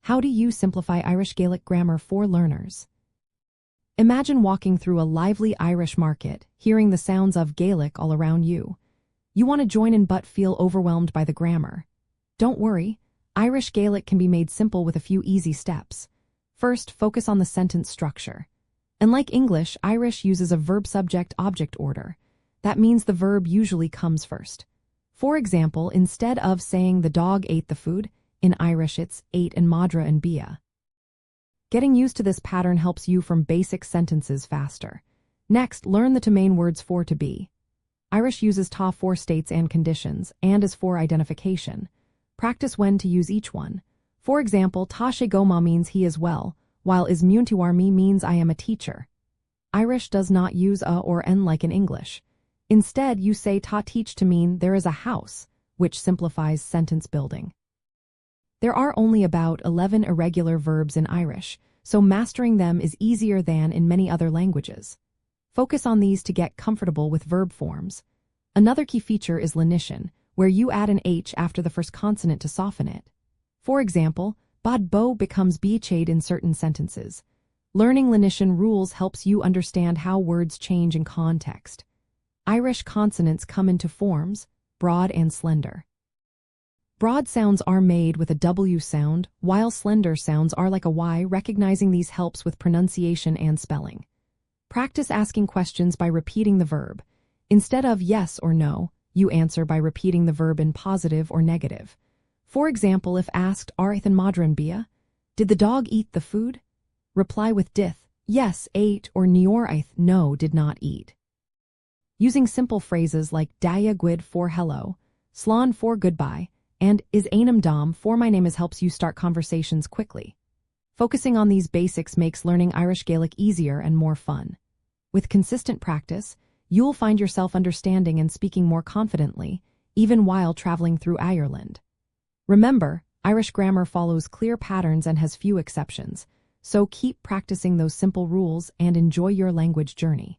How do you simplify Irish Gaelic grammar for learners? Imagine walking through a lively Irish market, hearing the sounds of Gaelic all around you. You want to join in but feel overwhelmed by the grammar. Don't worry, Irish Gaelic can be made simple with a few easy steps. First, focus on the sentence structure. Unlike English, Irish uses a verb-subject-object order. That means the verb usually comes first. For example, instead of saying the dog ate the food, in Irish it's ate and madra and bia. Getting used to this pattern helps you form basic sentences faster. Next, learn the two main words for to be. Irish uses ta for states and conditions, and is for identification. Practice when to use each one. For example, ta she goma means he is well, while is muintiwar me means I am a teacher. Irish does not use a or n like in English. Instead, you say ta teach to mean there is a house, which simplifies sentence building. There are only about 11 irregular verbs in Irish, so mastering them is easier than in many other languages. Focus on these to get comfortable with verb forms. Another key feature is lenition, where you add an H after the first consonant to soften it. For example, bod bo becomes beachade in certain sentences. Learning lenition rules helps you understand how words change in context. Irish consonants come into forms, broad and slender. Broad sounds are made with a W sound, while slender sounds are like a Y. Recognizing these helps with pronunciation and spelling. Practice asking questions by repeating the verb. Instead of yes or no, you answer by repeating the verb in positive or negative. For example, if asked, Arith and Madran Bia, did the dog eat the food? Reply with dith, yes, ate, or niorith, no, did not eat. Using simple phrases like daya gwid for hello, slán for goodbye, and is ainam dom for my name is helps you start conversations quickly. Focusing on these basics makes learning Irish Gaelic easier and more fun. With consistent practice, you'll find yourself understanding and speaking more confidently, even while traveling through Ireland. Remember, Irish grammar follows clear patterns and has few exceptions, so keep practicing those simple rules and enjoy your language journey.